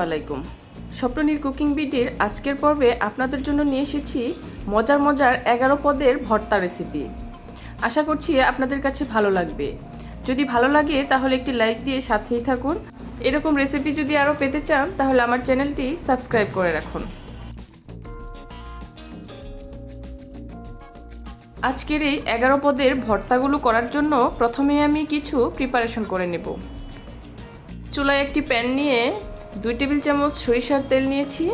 আসসালামু আলাইকুম। স্বপ্ননীর কুকিং ভিডিওর আজকের পর্বে আপনাদের জন্য নিয়ে এসেছি মজার 11 পদের ভর্তা রেসিপি। আশা করছি আপনাদের কাছে ভালো লাগবে। যদি ভালো লাগে তাহলে একটি লাইক দিয়ে সাথেই থাকুন। এরকম রেসিপি যদি আরও পেতে চান তাহলে আমার চ্যানেলটি সাবস্ক্রাইব করে রাখুন। আজকের এই 11 পদের ভর্তাগুলো করার জন্য প্রথমে আমি কিছু প্রিপারেশন করে নেব। চুলায় একটি প্যান নিয়ে 2 টেবিল চামচ সরিষার তেল নিয়েছি,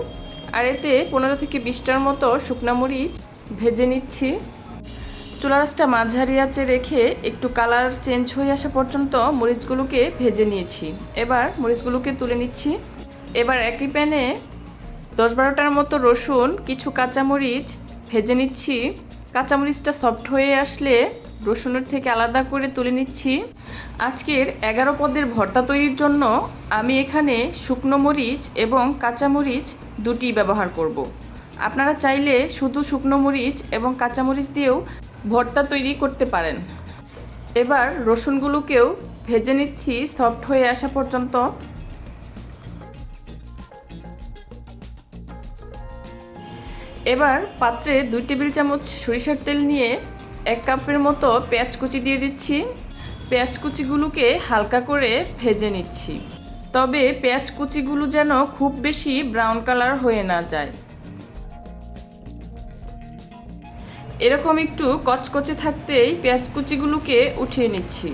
আর এতে 15 থেকে 20টার মতো শুকনা মরিচ ভেজে নিচ্ছি। চুলার আঁচটা মাঝারি আঁচে রেখে একটু কালার চেঞ্জ হয়ে আসা পর্যন্ত মরিচগুলোকে ভেজে নিয়েছি। এবার মরিচগুলোকে তুলে নিচ্ছি। এবার একই প্যানে 10-12টার মতো রসুন, কিছু কাঁচামরিচ ভেজে নিচ্ছি। কাঁচামরিচটা সফট হয়ে আসলে রসুনের থেকে আলাদা করে তুলে নিচ্ছি। আজকের 11 পদের ভর্তা তৈরির জন্য আমি এখানে শুকনো মরিচ এবং কাঁচামরিচ দুটি ব্যবহার করব। আপনারা চাইলে শুধু শুকনো মরিচ এবং কাঁচামরিচ দিয়েও ভর্তা তৈরি করতে পারেন। এবার রসুনগুলোকেও ভেজে নিচ্ছি সফট হয়ে আসা পর্যন্ত। এবার পাত্রে 2 টেবিল চামচ সরিষার তেল নিয়ে 1 কাপের মতো পেঁয়াজ কুচি দিয়ে দিচ্ছি। পেঁয়াজ কুচিগুলোকে হালকা করে ভেজে নিচ্ছি, তবে পেঁয়াজ কুচিগুলো যেন খুব বেশি ব্রাউন কালার হয়ে না যায়। এরকম একটু কচকচে থাকতেই পেঁয়াজ কুচিগুলোকে উঠিয়ে নিচ্ছি।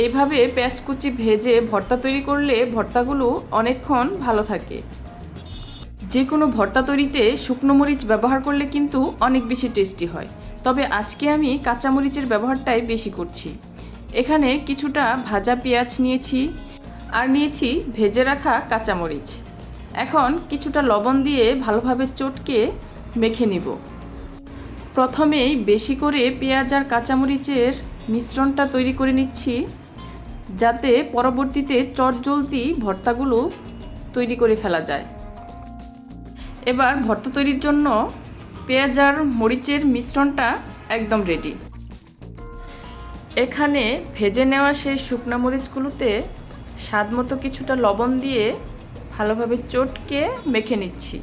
এইভাবে পেঁয়াজ কুচি ভেজে ভর্তা তৈরি করলে ভর্তাগুলো অনেকক্ষণ ভালো থাকে। যে কোনো ভর্তা তৈরিতে শুকনো মরিচ ব্যবহার করলে কিন্তু অনেক বেশি টেস্টি হয়, তবে আজকে আমি কাঁচামরিচের ব্যবহারটাই বেশি করছি। এখানে কিছুটা ভাজা পেঁয়াজ নিয়েছি, আর নিয়েছি ভেজে রাখা কাঁচামরিচ। এখন কিছুটা লবণ দিয়ে ভালোভাবে চটকে মেখে নিব। প্রথমেই বেশি করে পেঁয়াজ আর কাঁচামরিচের মিশ্রণটা তৈরি করে নিচ্ছি, যাতে পরবর্তীতে চটজলদি ভর্তাগুলো তৈরি করে ফেলা যায়। এবার ভর্তা তৈরির জন্য পেঁয়াজ আর মরিচের মিশ্রণটা একদম রেডি। এখানে ভেজে নেওয়া সেই শুকনো মরিচগুলোতে স্বাদমতো কিছুটা লবণ দিয়ে ভালোভাবে চটকে মেখে নিচ্ছি।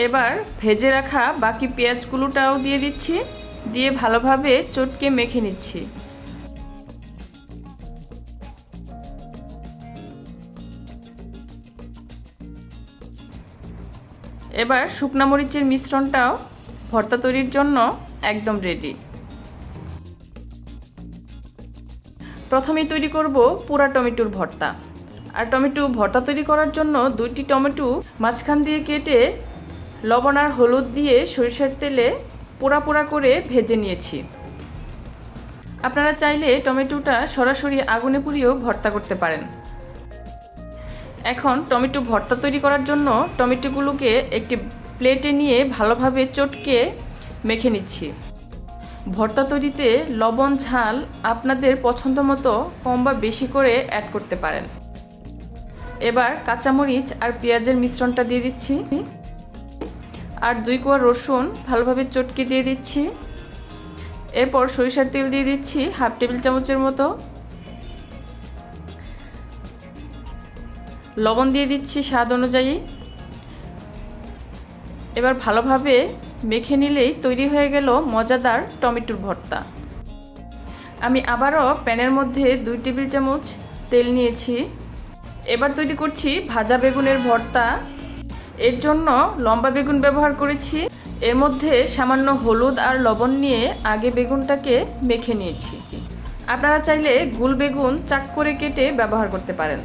এবার ভেজে রাখা বাকি পেঁয়াজগুলোটাও দিয়ে দিচ্ছি, দিয়ে ভালোভাবে চটকে মেখে নিচ্ছি। এবার শুকনা মরিচের মিশ্রণটাও ভর্তা তৈরির জন্য একদম রেডি। প্রথমেই তৈরি করব পোড়া টমেটোর ভর্তা। আর টমেটো ভর্তা তৈরি করার জন্য 2টি টমেটো মাঝখান দিয়ে কেটে লবণ আর হলুদ দিয়ে সরিষার তেলে পোড়া করে ভেজে নিয়েছি। আপনারা চাইলে টমেটোটা সরাসরি আগুনে পুড়িয়েও ভর্তা করতে পারেন। এখন টমেটো ভর্তা তৈরি করার জন্য টমেটোগুলোকে একটি প্লেটে নিয়ে ভালোভাবে চটকে মেখে নিচ্ছি। ভর্তা তৈরিতে লবণ ঝাল আপনাদের পছন্দ মতো কম বা বেশি করে অ্যাড করতে পারেন। এবার কাঁচামরিচ আর পেঁয়াজের মিশ্রণটা দিয়ে দিচ্ছি, আর 2 কোয়া রসুন ভালোভাবে চটকে দিয়ে দিচ্ছি। এরপর সরিষার তেল দিয়ে দিচ্ছি 1/2 টেবিল চামচের মতো। লবণ দিয়ে দিচ্ছি স্বাদ অনুযায়ী। এবার ভালোভাবে মেখে নিলেই তৈরি হয়ে গেল মজাদার টমেটোর ভর্তা। আমি আবারও প্যানের মধ্যে 2 টেবিল চামচ তেল নিয়েছি। এবার তৈরি করছি ভাজা বেগুনের ভর্তা। এর জন্য লম্বা বেগুন ব্যবহার করেছি। এর মধ্যে সামান্য হলুদ আর লবণ নিয়ে আগে বেগুনটাকে মেখে নিয়েছি। আপনারা চাইলে গোল বেগুন চাক করে কেটে ব্যবহার করতে পারেন।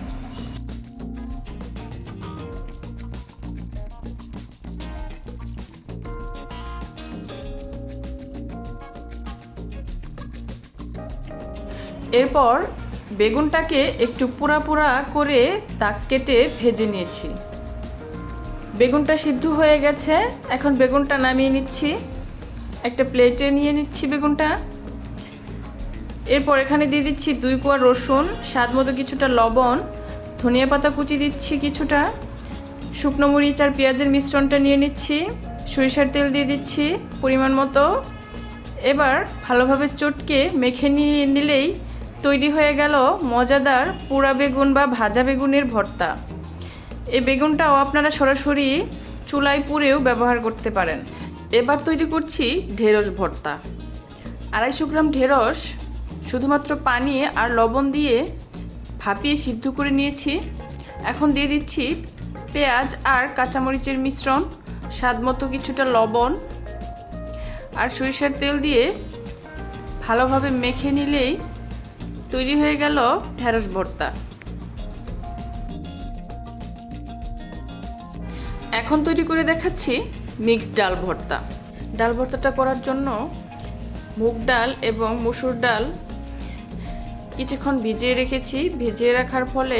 এরপর বেগুনটাকে একটু পোড়া করে দাগ কেটে ভেজে নিয়েছি। বেগুনটা সিদ্ধ হয়ে গেছে, এখন বেগুনটা নামিয়ে নিচ্ছি। একটা প্লেটে নিয়ে নিচ্ছি বেগুনটা। এরপর এখানে দিয়ে দিচ্ছি 2 কোয়া রসুন, স্বাদ মতো কিছুটা লবণ, ধনিয়া পাতা কুচি দিচ্ছি কিছুটা, শুকনো মরিচ আর পেঁয়াজের মিশ্রণটা নিয়ে নিচ্ছি, সরিষার তেল দিয়ে দিচ্ছি পরিমাণ মতো। এবার ভালোভাবে চটকে মেখে নিয়ে নিলেই তৈরি হয়ে গেল মজাদার পোড়া বেগুন বা ভাজা বেগুনের ভর্তা। এই বেগুনটাও আপনারা সরাসরি চুলায় পুড়েও ব্যবহার করতে পারেন। এবার তৈরি করছি ঢেঁড়স ভর্তা। 250 গ্রাম ঢেঁড়স শুধুমাত্র পানি আর লবণ দিয়ে ভাপিয়ে সিদ্ধ করে নিয়েছি। এখন দিয়ে দিচ্ছি পেঁয়াজ আর কাঁচামরিচের মিশ্রণ, স্বাদমতো কিছুটা লবণ আর সরিষার তেল দিয়ে ভালোভাবে মেখে নিলেই তৈরি হয়ে গেল ঢেঁড়স ভর্তা। এখন তৈরি করে দেখাচ্ছি মিক্সড ডাল ভর্তা। ডাল ভর্তাটা করার জন্য মুগ ডাল এবং মসুর ডাল কিছুক্ষণ ভিজিয়ে রেখেছি। ভিজিয়ে রাখার ফলে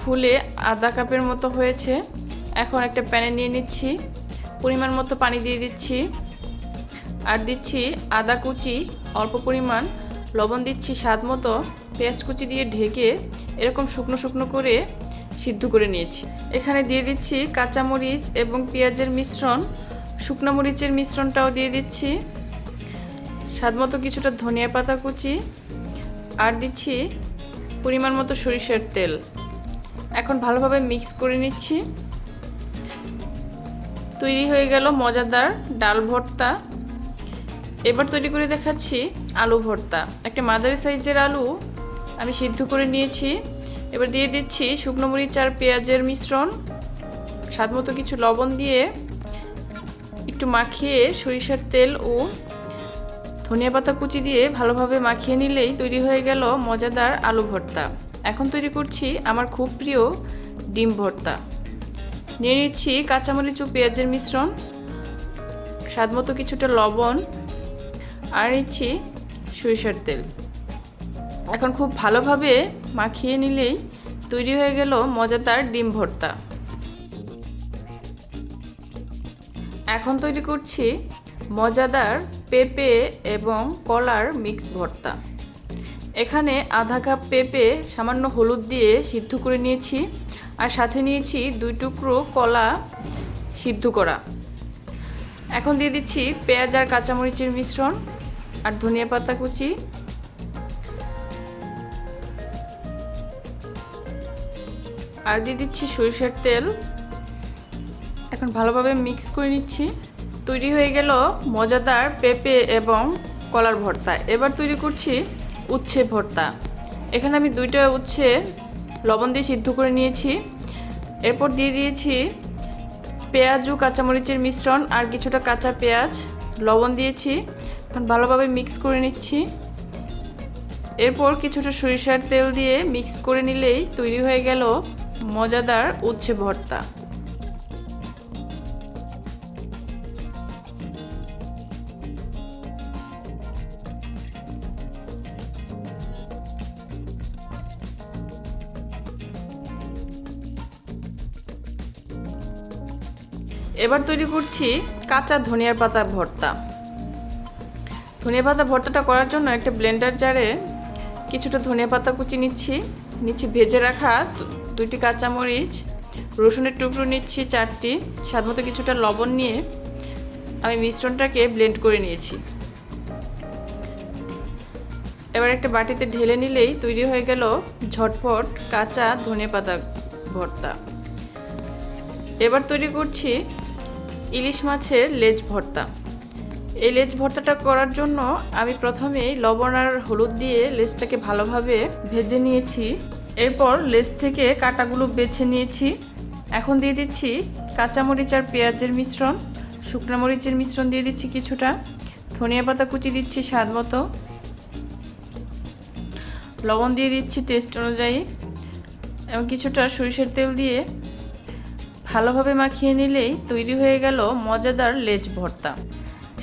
ফুলে আধা কাপের মতো হয়েছে। এখন একটা প্যানে নিয়ে নিচ্ছি, পরিমাণ মতো পানি দিয়ে দিচ্ছি আর দিচ্ছি আদা কুচি অল্প পরিমাণ, লবণ দিচ্ছি স্বাদ মতো, পেঁয়াজ কুচি দিয়ে ঢেকে এরকম শুকনো শুকনো করে সিদ্ধ করে নিয়েছি। এখানে দিয়ে দিচ্ছি কাঁচামরিচ এবং পেঁয়াজের মিশ্রণ, শুকনো মরিচের মিশ্রণটাও দিয়ে দিচ্ছি, স্বাদমতো কিছুটা ধনিয়া পাতা কুচি আর দিচ্ছি পরিমাণ মতো সরিষার তেল। এখন ভালোভাবে মিক্স করে নিচ্ছি। তৈরি হয়ে গেল মজাদার ডাল ভর্তা। এবার তৈরি করে দেখাচ্ছি আলু ভর্তা। একটা মাঝারি সাইজের আলু আমি সিদ্ধ করে নিয়েছি। এবার দিয়ে দিচ্ছি শুকনো মরিচ আর পেঁয়াজের মিশ্রণ, স্বাদমতো কিছু লবণ দিয়ে একটু মাখিয়ে সরিষার তেল ও ধনিয়া পাতা কুচি দিয়ে ভালোভাবে মাখিয়ে নিলেই তৈরি হয়ে গেল মজাদার আলু ভর্তা। এখন তৈরি করছি আমার খুব প্রিয় ডিম ভর্তা। নিয়ে নিচ্ছি কাঁচামরিচ ও পেঁয়াজের মিশ্রণ, স্বাদমতো কিছুটা লবণ আর নিচ্ছি সরিষার তেল। এখন খুব ভালোভাবে মাখিয়ে নিলেই তৈরি হয়ে গেল মজাদার ডিম ভর্তা। এখন তৈরি করছি মজাদার পেঁপে এবং কলার মিক্স ভর্তা। এখানে আধা কাপ পেঁপে সামান্য হলুদ দিয়ে সিদ্ধ করে নিয়েছি আর সাথে নিয়েছি 2 টুকরো কলা সিদ্ধ করা। এখন দিয়ে দিচ্ছি পেঁয়াজ আর কাঁচামরিচের মিশ্রণ আর ধনিয়া পাতা কুচি আর দিয়ে দিচ্ছি সরিষার তেল। এখন ভালোভাবে মিক্স করে নিচ্ছি। তৈরি হয়ে গেল মজাদার পেঁপে এবং কলার ভর্তা। এবার তৈরি করছি উচ্ছে ভর্তা। এখানে আমি 2টা উচ্ছে লবণ দিয়ে সিদ্ধ করে নিয়েছি। এরপর দিয়ে দিয়েছি পেঁয়াজ ও কাঁচামরিচের মিশ্রণ আর কিছুটা কাঁচা পেঁয়াজ, লবণ দিয়েছি। এখন ভালোভাবে মিক্স করে নিচ্ছি। এরপর কিছুটা সরিষার তেল দিয়ে মিক্স করে নিলেই তৈরি হয়ে গেল মজাদার উচ্ছে ভর্তা। এবার তৈরি করছি কাঁচা ধনিয়ার পাতা ভর্তা। ধনিয়া পাতা ভর্তাটা করার জন্য একটা ব্লেন্ডার জারে কিছুটা ধনিয়া পাতা কুচি নিচ্ছি ভেজে রাখা 2টি কাঁচামরিচ, রসুনের টুকরো নিচ্ছি 4টি, স্বাদমতো কিছুটা লবণ নিয়ে আমি মিশ্রণটাকে ব্লেন্ড করে নিয়েছি। এবার একটা বাটিতে ঢেলে নিলেই তৈরি হয়ে গেল ঝটপট কাঁচা ধনিয়া পাতা ভর্তা। এবার তৈরি করছি ইলিশ মাছের লেজ ভর্তা। এই লেজ ভর্তাটা করার জন্য আমি প্রথমেই লবণ আর হলুদ দিয়ে লেজটাকে ভালোভাবে ভেজে নিয়েছি। এরপর লেজ থেকে কাঁটাগুলো বেছে নিয়েছি। এখন দিয়ে দিচ্ছি কাঁচামরিচ আর পেঁয়াজের মিশ্রণ, শুকনো মরিচের মিশ্রণ দিয়ে দিচ্ছি কিছুটা, ধনিয়া পাতা কুচি দিচ্ছি স্বাদ মতো, লবণ দিয়ে দিচ্ছি টেস্ট অনুযায়ী এবং কিছুটা সরিষার তেল দিয়ে ভালোভাবে মাখিয়ে নিলেই তৈরি হয়ে গেল মজাদার লেজ ভর্তা।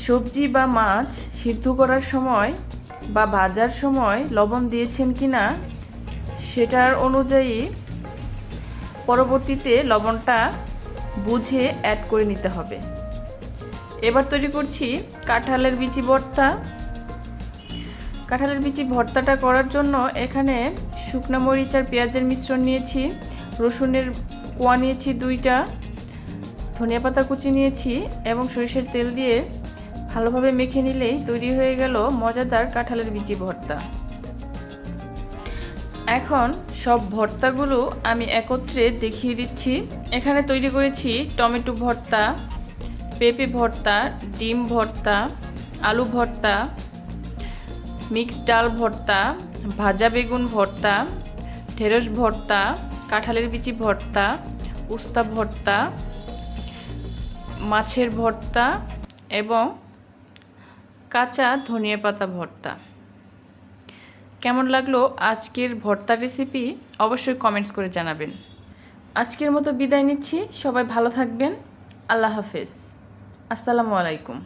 সবজি বা মাছ সিদ্ধ করার সময় বা ভাজার সময় লবণ দিয়েছেন কিনা সেটার অনুযায়ী পরবর্তীতে লবণটা বুঝে অ্যাড করে নিতে হবে। এবার তৈরি করছি কাঁঠালের বিচি ভর্তা। কাঁঠালের বিচি ভর্তাটা করার জন্য এখানে শুকনো মরিচ আর পেঁয়াজের মিশ্রণ নিয়েছি, রসুনের কোয়া নিয়েছি 2টা, ধনিয়া পাতা কুচি নিয়েছি এবং সরিষার তেল দিয়ে ভালোভাবে মেখে নিলেই তৈরি হয়ে গেল মজাদার কাঁঠালের বিচি ভর্তা। এখন সব ভর্তাগুলো আমি একত্রে দেখিয়ে দিচ্ছি। এখানে তৈরি করেছি টমেটো ভর্তা, পেঁপে ভর্তা, ডিম ভর্তা, আলু ভর্তা, মিক্সড ডাল ভর্তা, ভাজা বেগুন ভর্তা, ঢেঁড়স ভর্তা, কাঁঠালের বিচি ভর্তা, উস্তা ভর্তা, মাছের ভর্তা এবং কাঁচা ধনিয়া পাতা ভর্তা। কেমন লাগলো আজকের ভর্তার রেসিপি অবশ্যই কমেন্টস করে জানাবেন। আজকের মতো বিদায় নিচ্ছি, সবাই ভালো থাকবেন। আল্লাহ হাফেজ। আসসালামু আলাইকুম।